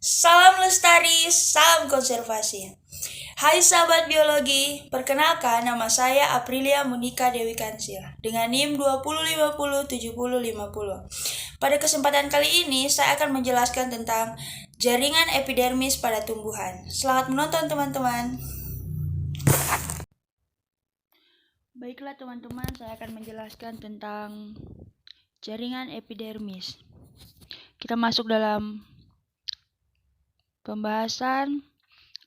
Salam lestari, salam konservasi. Hai sahabat biologi, perkenalkan nama saya Aprilia Monika Dewi Kansil dengan NIM 20507050. Pada kesempatan kali ini saya akan menjelaskan tentang jaringan epidermis pada tumbuhan. Selamat menonton teman-teman. Baiklah teman-teman, saya akan menjelaskan tentang jaringan epidermis. Kita masuk dalam pembahasan.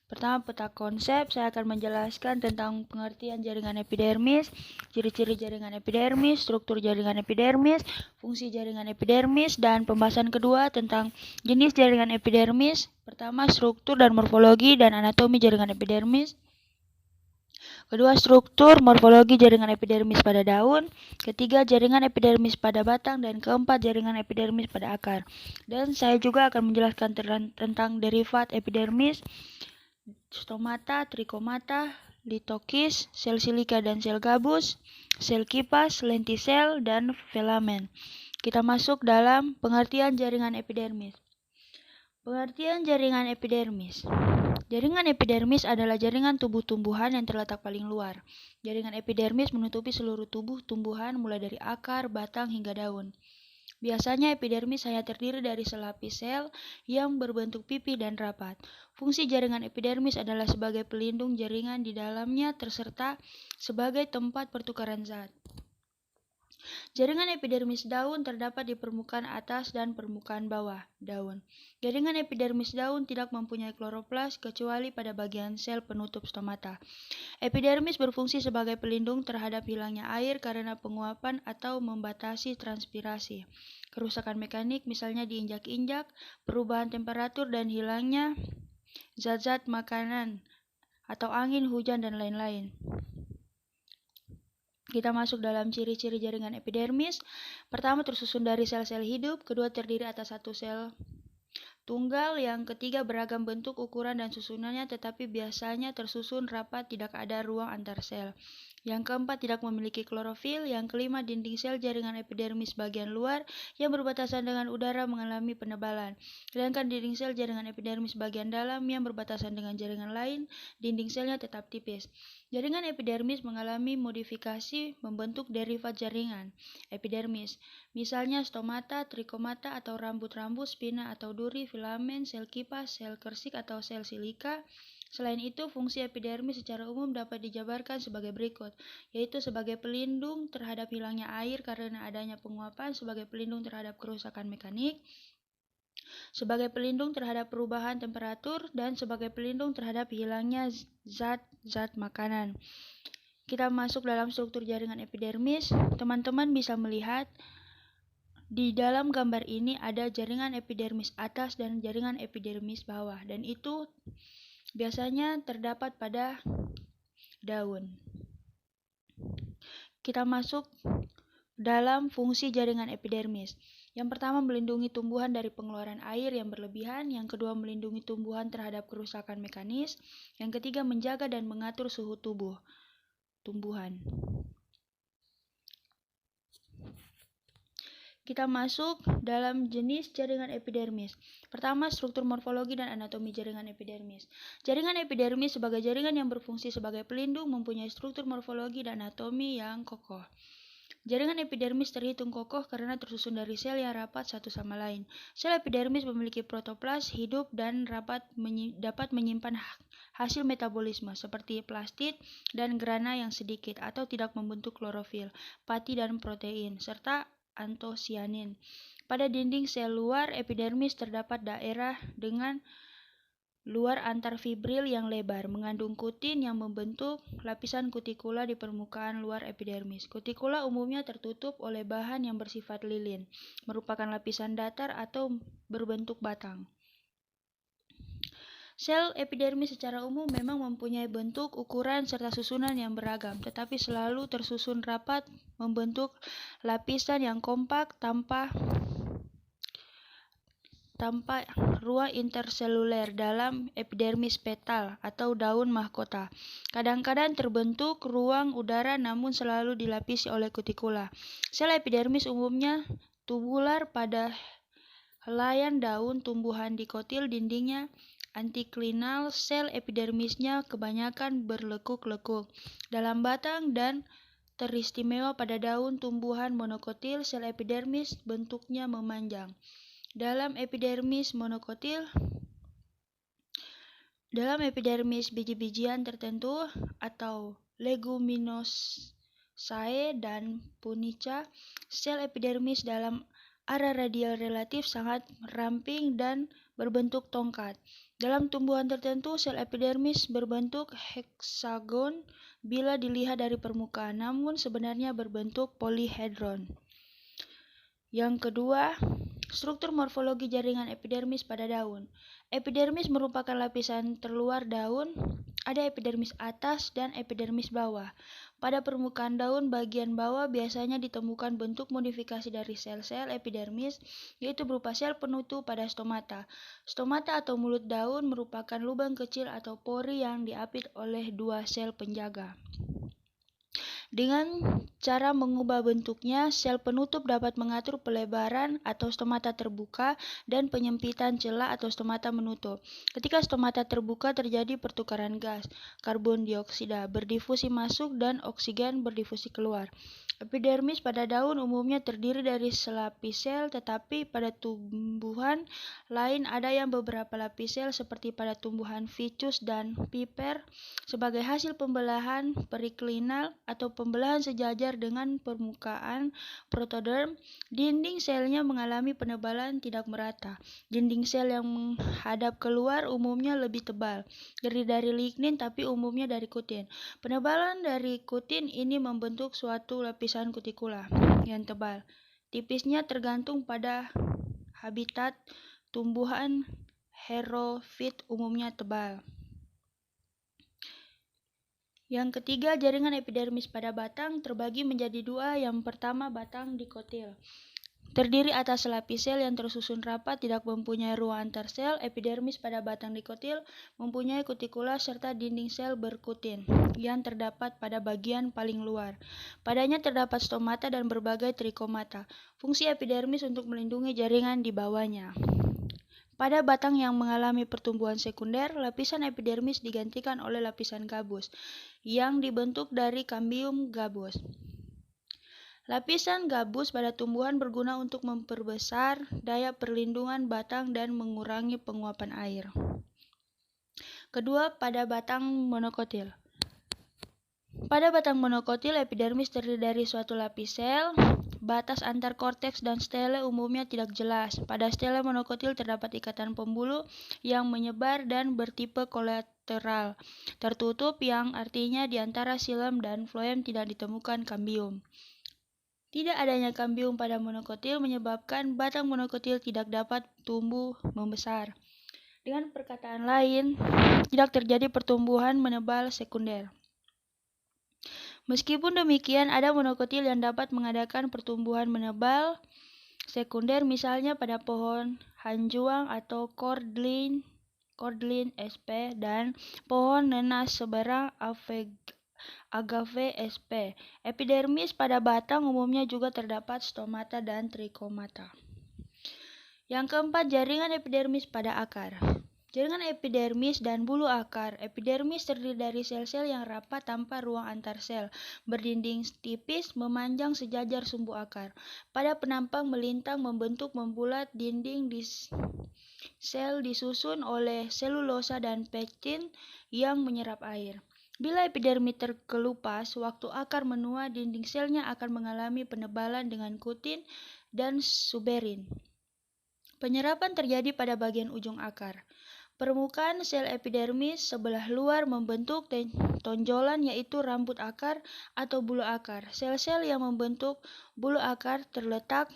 Pertama, peta konsep. Saya akan menjelaskan tentang pengertian jaringan epidermis, ciri-ciri jaringan epidermis, struktur jaringan epidermis, fungsi jaringan epidermis, dan pembahasan kedua tentang jenis jaringan epidermis. Pertama, struktur dan morfologi dan anatomi jaringan epidermis. Kedua, struktur morfologi jaringan epidermis pada daun. Ketiga, jaringan epidermis pada batang. Dan keempat, jaringan epidermis pada akar. Dan saya juga akan menjelaskan tentang derivat epidermis, stomata, trikomata, litokis, sel silika dan sel gabus, sel kipas, lentisel, dan filamen. Kita masuk dalam pengertian jaringan epidermis. Pengertian jaringan epidermis. Jaringan epidermis adalah jaringan tubuh tumbuhan yang terletak paling luar. Jaringan epidermis menutupi seluruh tubuh tumbuhan mulai dari akar, batang, hingga daun. Biasanya epidermis hanya terdiri dari selapis sel yang berbentuk pipi dan rapat. Fungsi jaringan epidermis adalah sebagai pelindung jaringan di dalamnya serta sebagai tempat pertukaran zat. Jaringan epidermis daun terdapat di permukaan atas dan permukaan bawah daun. Jaringan epidermis daun tidak mempunyai kloroplas kecuali pada bagian sel penutup stomata. Epidermis berfungsi sebagai pelindung terhadap hilangnya air karena penguapan atau membatasi transpirasi. Kerusakan mekanik misalnya diinjak-injak, perubahan temperatur dan hilangnya zat-zat makanan atau angin, hujan, dan lain-lain. Kita masuk dalam ciri-ciri jaringan epidermis. Pertama, tersusun dari sel-sel hidup. Kedua, terdiri atas satu sel tunggal. Yang ketiga, beragam bentuk, ukuran, dan susunannya, tetapi biasanya tersusun rapat, tidak ada ruang antar sel. Yang keempat, tidak memiliki klorofil. Yang kelima, dinding sel jaringan epidermis bagian luar yang berbatasan dengan udara mengalami penebalan. Sedangkan dinding sel jaringan epidermis bagian dalam yang berbatasan dengan jaringan lain, dinding selnya tetap tipis. Jaringan epidermis mengalami modifikasi membentuk derivat jaringan epidermis. Misalnya stomata, trikomata atau rambut-rambut, spina atau duri, filamen, sel kipas, sel kersik atau sel silika. Selain itu, fungsi epidermis secara umum dapat dijabarkan sebagai berikut, yaitu sebagai pelindung terhadap hilangnya air karena adanya penguapan, sebagai pelindung terhadap kerusakan mekanik, sebagai pelindung terhadap perubahan temperatur, dan sebagai pelindung terhadap hilangnya zat-zat makanan. Kita masuk dalam struktur jaringan epidermis. Teman-teman bisa melihat di dalam gambar ini ada jaringan epidermis atas dan jaringan epidermis bawah, dan itu biasanya terdapat pada daun. Kita masuk dalam fungsi jaringan epidermis. Yang pertama, melindungi tumbuhan dari pengeluaran air yang berlebihan. Yang kedua, melindungi tumbuhan terhadap kerusakan mekanis. Yang ketiga, menjaga dan mengatur suhu tubuh tumbuhan. Kita masuk dalam jenis jaringan epidermis. Pertama, struktur morfologi dan anatomi jaringan epidermis. Jaringan epidermis sebagai jaringan yang berfungsi sebagai pelindung mempunyai struktur morfologi dan anatomi yang kokoh. Jaringan epidermis terhitung kokoh karena tersusun dari sel yang rapat satu sama lain. Sel epidermis memiliki protoplas hidup dan dapat menyimpan hasil metabolisme seperti plastid dan grana yang sedikit atau tidak membentuk klorofil, pati dan protein, serta antosianin. Pada dinding sel luar epidermis terdapat daerah dengan luar antar fibril yang lebar, mengandung kutin yang membentuk lapisan kutikula di permukaan luar epidermis. Kutikula umumnya tertutup oleh bahan yang bersifat lilin, merupakan lapisan datar atau berbentuk batang. Sel epidermis secara umum memang mempunyai bentuk, ukuran, serta susunan yang beragam, tetapi selalu tersusun rapat membentuk lapisan yang kompak tanpa ruang interseluler dalam epidermis petal atau daun mahkota. Kadang-kadang terbentuk ruang udara namun selalu dilapisi oleh kutikula. Sel epidermis umumnya tubular pada helaian daun tumbuhan dikotil dindingnya antiklinal, sel epidermisnya kebanyakan berlekuk-lekuk dalam batang dan teristimewa pada daun tumbuhan monokotil, sel epidermis bentuknya memanjang. Dalam epidermis biji-bijian tertentu atau Leguminosae dan Punica, sel epidermis dalam area radial relatif sangat ramping dan berbentuk tongkat. Dalam tumbuhan tertentu, sel epidermis berbentuk heksagon bila dilihat dari permukaan, namun sebenarnya berbentuk polihedron. Yang kedua, struktur morfologi jaringan epidermis pada daun. Epidermis merupakan lapisan terluar daun. Ada epidermis atas dan epidermis bawah. Pada permukaan daun bagian bawah biasanya ditemukan bentuk modifikasi dari sel-sel epidermis, yaitu berupa sel penutup pada stomata. Stomata atau mulut daun merupakan lubang kecil atau pori yang diapit oleh dua sel penjaga. Dengan cara mengubah bentuknya, sel penutup dapat mengatur pelebaran atau stomata terbuka dan penyempitan celah atau stomata menutup. Ketika stomata terbuka terjadi pertukaran gas, karbon dioksida berdifusi masuk dan oksigen berdifusi keluar. Epidermis pada daun umumnya terdiri dari selapis sel, tetapi pada tumbuhan lain ada yang beberapa lapis sel seperti pada tumbuhan ficus dan piper. Sebagai hasil pembelahan periklinal atau pembelahan sejajar dengan permukaan protoderm, dinding selnya mengalami penebalan tidak merata. Dinding sel yang menghadap keluar umumnya lebih tebal, terdiri dari lignin tapi umumnya dari kutin. Penebalan dari kutin ini membentuk suatu lapisan kutikula yang tebal. Tipisnya tergantung pada habitat tumbuhan. Herofit umumnya tebal. Yang ketiga, jaringan epidermis pada batang terbagi menjadi dua. Yang pertama, batang dikotil. Terdiri atas selapis sel yang tersusun rapat, tidak mempunyai ruang antar sel. Epidermis pada batang dikotil mempunyai kutikula serta dinding sel berkutin yang terdapat pada bagian paling luar. Padanya terdapat stomata dan berbagai trikomata. Fungsi epidermis untuk melindungi jaringan di bawahnya. Pada batang yang mengalami pertumbuhan sekunder, lapisan epidermis digantikan oleh lapisan gabus yang dibentuk dari kambium gabus. Lapisan gabus pada tumbuhan berguna untuk memperbesar daya perlindungan batang dan mengurangi penguapan air. Kedua, pada batang monokotil. Pada batang monokotil, epidermis terdiri dari suatu lapis sel. Batas antar korteks dan stele umumnya tidak jelas. Pada stele monokotil terdapat ikatan pembuluh yang menyebar dan bertipe kolateral tertutup, yang artinya di antara xilem dan floem tidak ditemukan kambium. Tidak adanya kambium pada monokotil menyebabkan batang monokotil tidak dapat tumbuh membesar. Dengan perkataan lain, tidak terjadi pertumbuhan menebal sekunder. Meskipun demikian, ada monokotil yang dapat mengadakan pertumbuhan menebal sekunder, misalnya pada pohon hanjuang atau cordlin sp dan pohon nenas seberang agave sp. Epidermis pada batang umumnya juga terdapat stomata dan trikomata. Yang keempat, jaringan epidermis pada akar. Jaringan epidermis dan bulu akar. Epidermis terdiri dari sel-sel yang rapat tanpa ruang antar sel, berdinding tipis, memanjang sejajar sumbu akar. Pada penampang melintang membentuk membulat, dinding di sel disusun oleh selulosa dan pektin yang menyerap air. Bila epidermis terkelupas, waktu akar menua, dinding selnya akan mengalami penebalan dengan kutin dan suberin. Penyerapan terjadi pada bagian ujung akar. Permukaan sel epidermis sebelah luar membentuk tonjolan, yaitu rambut akar atau bulu akar. Sel-sel yang membentuk bulu akar terletak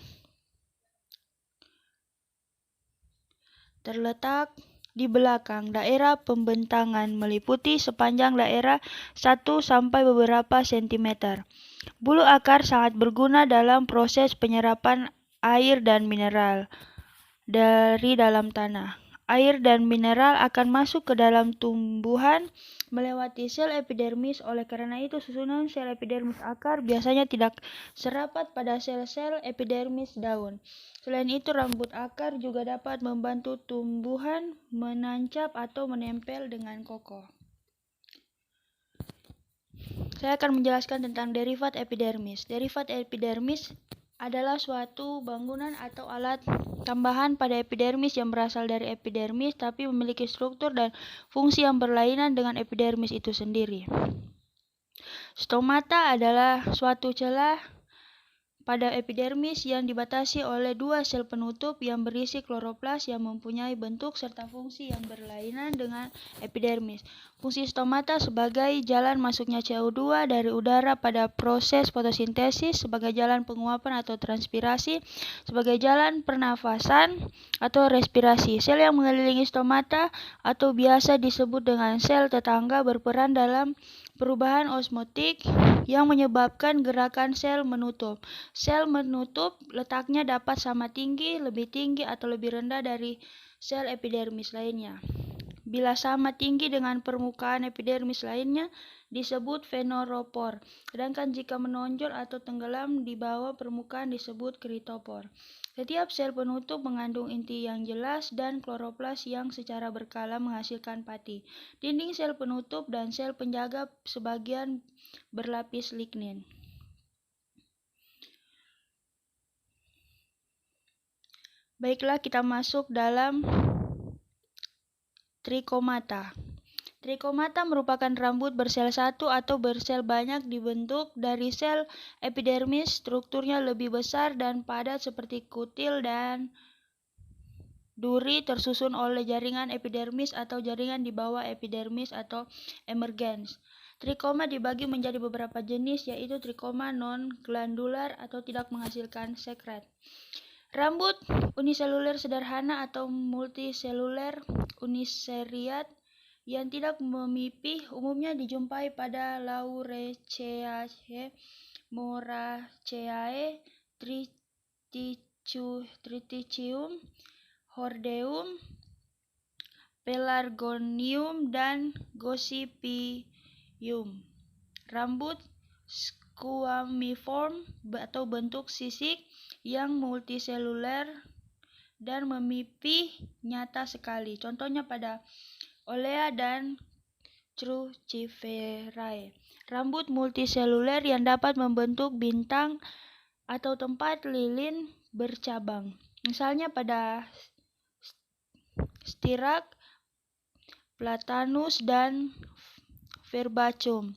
di belakang daerah pembentangan, meliputi sepanjang daerah 1 sampai beberapa sentimeter. Bulu akar sangat berguna dalam proses penyerapan air dan mineral dari dalam tanah. Air dan mineral akan masuk ke dalam tumbuhan melewati sel epidermis. Oleh karena itu, susunan sel epidermis akar biasanya tidak serapat pada sel-sel epidermis daun. Selain itu, rambut akar juga dapat membantu tumbuhan menancap atau menempel dengan kokoh. Saya akan menjelaskan tentang derivat epidermis. Derivat epidermis adalah suatu bangunan atau alat tambahan pada epidermis yang berasal dari epidermis tapi memiliki struktur dan fungsi yang berlainan dengan epidermis itu sendiri. Stomata adalah suatu celah pada epidermis yang dibatasi oleh dua sel penutup yang berisi kloroplas yang mempunyai bentuk serta fungsi yang berlainan dengan epidermis. Fungsi stomata sebagai jalan masuknya CO2 dari udara pada proses fotosintesis, sebagai jalan penguapan atau transpirasi, sebagai jalan pernafasan atau respirasi. Sel yang mengelilingi stomata atau biasa disebut dengan sel tetangga berperan dalam perubahan osmotik yang menyebabkan gerakan sel menutup. Sel menutup letaknya dapat sama tinggi, lebih tinggi, atau lebih rendah dari sel epidermis lainnya. Bila sama tinggi dengan permukaan epidermis lainnya, disebut fenoropor. Sedangkan jika menonjol atau tenggelam di bawah permukaan disebut kritopor. Setiap sel penutup mengandung inti yang jelas dan kloroplas yang secara berkala menghasilkan pati. Dinding sel penutup dan sel penjaga sebagian berlapis lignin. Baiklah, kita masuk dalam trikomata. Trikomata merupakan rambut bersel satu atau bersel banyak dibentuk dari sel epidermis. Strukturnya lebih besar dan padat seperti kutil dan duri, tersusun oleh jaringan epidermis atau jaringan di bawah epidermis atau emergens. Trikoma dibagi menjadi beberapa jenis, yaitu trikoma non-glandular atau tidak menghasilkan sekret. Rambut uniseluler sederhana atau multiseluler uniseriat yang tidak memipih umumnya dijumpai pada Lauraceae, Moraceae, Triticum, Hordeum, Pelargonium, dan Gossypium. Rambut squamiform atau bentuk sisik yang multiseluler dan memipih nyata sekali. Contohnya pada Olea dan Cruciferae. Rambut multiseluler yang dapat membentuk bintang atau tempat lilin bercabang. Misalnya pada Styrax, Platanus, dan Verbacum.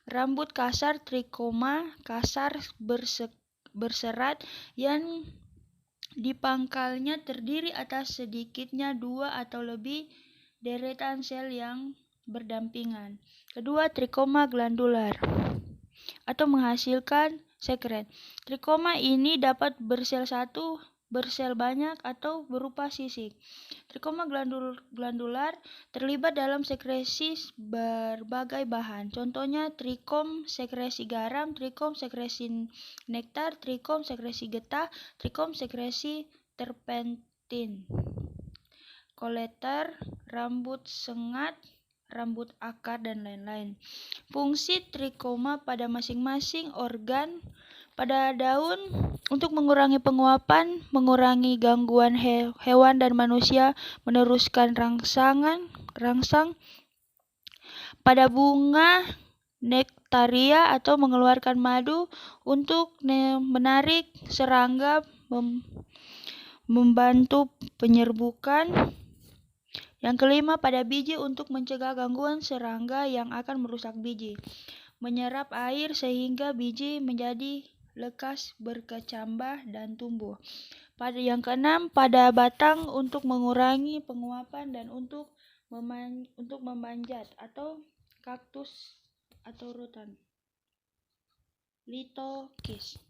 Rambut kasar trikoma kasar berserat yang di pangkalnya terdiri atas sedikitnya dua atau lebih deretan sel yang berdampingan. Kedua, trikoma glandular atau menghasilkan sekret. Trikoma ini dapat bersel satu, bersel banyak, atau berupa sisik. Trikoma glandular terlibat dalam sekresi berbagai bahan. Contohnya trikom sekresi garam, trikom sekresi nektar, trikom sekresi getah, trikom sekresi terpentin. Koleter, rambut sengat, rambut akar, dan lain-lain. Fungsi trikoma pada masing-masing organ pada daun untuk mengurangi penguapan, mengurangi gangguan hewan dan manusia meneruskan rangsang. Pada bunga nektaria atau mengeluarkan madu untuk menarik serangga, membantu penyerbukan. Yang kelima, pada biji untuk mencegah gangguan serangga yang akan merusak biji, menyerap air sehingga biji menjadi lekas berkecambah dan tumbuh. Pada yang keenam, pada batang untuk mengurangi penguapan dan untuk memanjat atau kaktus atau rutan. Litokis.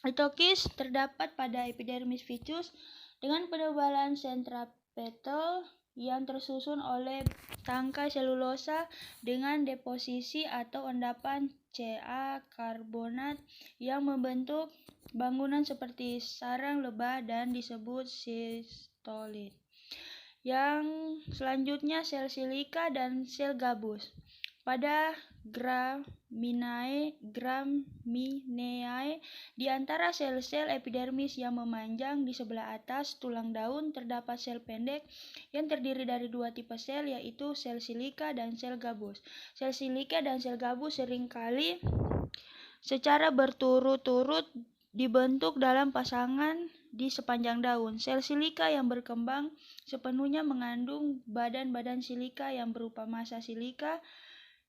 Litokis terdapat pada epidermis ficus dengan penebalan centrapetal yang tersusun oleh tangkai selulosa dengan deposisi atau endapan Ca karbonat yang membentuk bangunan seperti sarang lebah dan disebut sistolit. Yang selanjutnya sel silika dan sel gabus. Pada Gramineae di antara sel-sel epidermis yang memanjang di sebelah atas tulang daun terdapat sel pendek yang terdiri dari dua tipe sel, yaitu sel silika dan sel gabus. Sel silika dan sel gabus seringkali secara berturut-turut dibentuk dalam pasangan di sepanjang daun. Sel silika yang berkembang sepenuhnya mengandung badan-badan silika yang berupa massa silika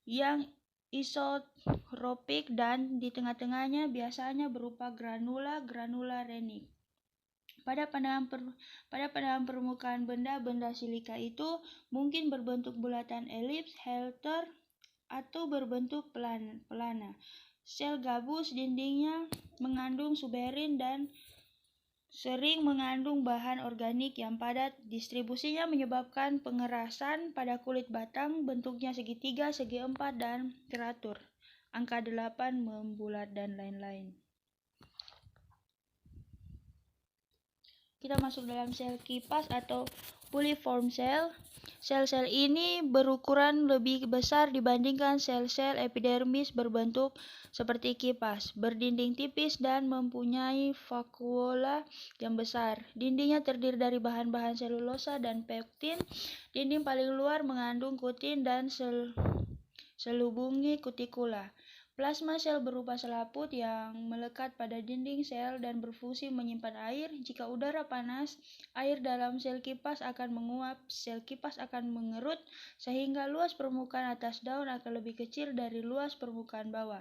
yang isotropik dan di tengah-tengahnya biasanya berupa granula renik. Pada pandangan permukaan benda silika itu mungkin berbentuk bulatan elips, helter, atau berbentuk pelana. Sel gabus dindingnya mengandung suberin dan sering mengandung bahan organik yang padat. Distribusinya menyebabkan pengerasan pada kulit batang, bentuknya segitiga, segi empat, dan teratur. Angka 8 membulat dan lain-lain. Kita masuk dalam sel kipas atau puliform cell. Sel-sel ini berukuran lebih besar dibandingkan sel-sel epidermis, berbentuk seperti kipas, berdinding tipis dan mempunyai vakuola yang besar. Dindingnya terdiri dari bahan-bahan selulosa dan pektin. Dinding paling luar mengandung kutin dan selubungi kutikula. Plasma sel berupa selaput yang melekat pada dinding sel dan berfungsi menyimpan air. Jika udara panas, air dalam sel kipas akan menguap, sel kipas akan mengerut, sehingga luas permukaan atas daun akan lebih kecil dari luas permukaan bawah.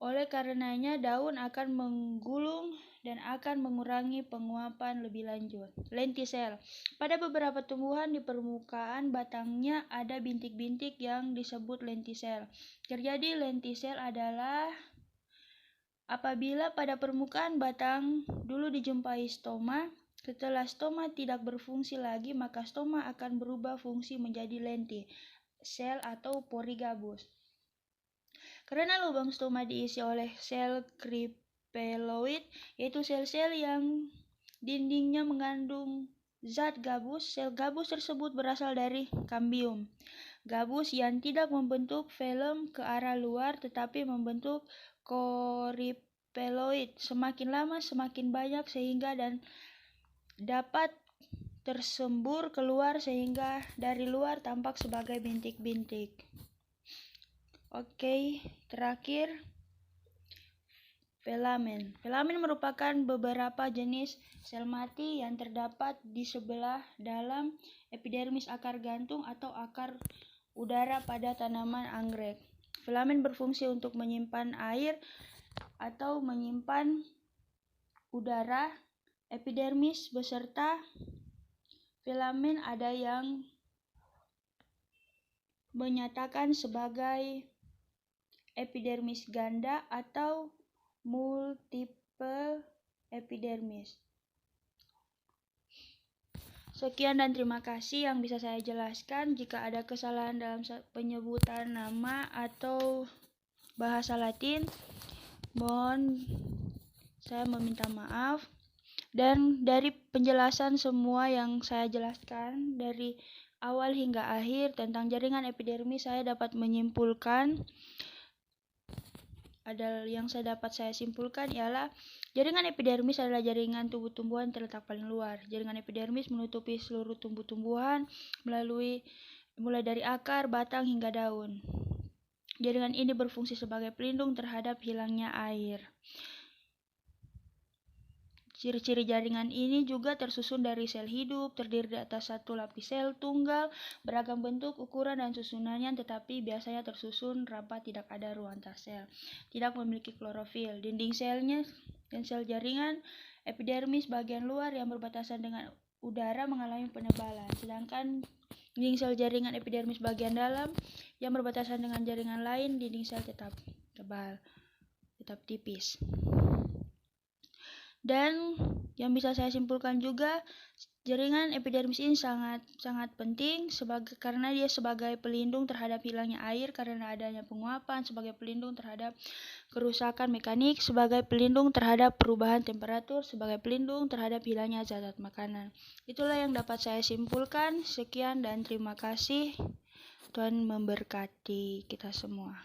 Oleh karenanya, daun akan menggulung dan akan mengurangi penguapan lebih lanjut. Lentisel. Pada beberapa tumbuhan di permukaan batangnya ada bintik-bintik yang disebut lentisel. Terjadi lentisel adalah apabila pada permukaan batang dulu dijumpai stoma. Setelah stoma tidak berfungsi lagi, maka stoma akan berubah fungsi menjadi lenti, sel atau pori gabus. Karena lubang stoma diisi oleh sel kripeloid, yaitu sel-sel yang dindingnya mengandung zat gabus, sel gabus tersebut berasal dari kambium. Gabus yang tidak membentuk velum ke arah luar tetapi membentuk koripeloid. Semakin lama semakin banyak sehingga dan dapat tersembur keluar sehingga dari luar tampak sebagai bintik-bintik. Oke, terakhir filamen. Filamen merupakan beberapa jenis sel mati yang terdapat di sebelah dalam epidermis akar gantung atau akar udara pada tanaman anggrek. Filamen berfungsi untuk menyimpan air atau menyimpan udara. Epidermis beserta filamen ada yang menyatakan sebagai epidermis ganda atau multiple epidermis. Sekian dan terima kasih yang bisa saya jelaskan. Jika ada kesalahan dalam penyebutan nama atau bahasa Latin, saya meminta maaf. Dan dari penjelasan semua yang saya jelaskan dari awal hingga akhir tentang jaringan epidermis, saya dapat menyimpulkan, yang saya simpulkan ialah jaringan epidermis adalah jaringan tumbuh-tumbuhan terletak paling luar. Jaringan epidermis menutupi seluruh tumbuh-tumbuhan mulai dari akar, batang hingga daun. Jaringan ini berfungsi sebagai pelindung terhadap hilangnya air. Ciri-ciri jaringan ini juga tersusun dari sel hidup, terdiri di atas satu lapis sel tunggal, beragam bentuk, ukuran, dan susunannya, tetapi biasanya tersusun rapat, tidak ada ruang antar sel, tidak memiliki klorofil. Dinding selnya dan sel jaringan epidermis bagian luar yang berbatasan dengan udara mengalami penebalan, sedangkan dinding sel jaringan epidermis bagian dalam yang berbatasan dengan jaringan lain, dinding sel tetap tebal, tetap tipis. Dan yang bisa saya simpulkan juga, jaringan epidermis ini sangat penting karena dia sebagai pelindung terhadap hilangnya air karena adanya penguapan, sebagai pelindung terhadap kerusakan mekanik, sebagai pelindung terhadap perubahan temperatur, sebagai pelindung terhadap hilangnya zat-zat makanan. Itulah yang dapat saya simpulkan. Sekian dan terima kasih. Tuhan memberkati kita semua.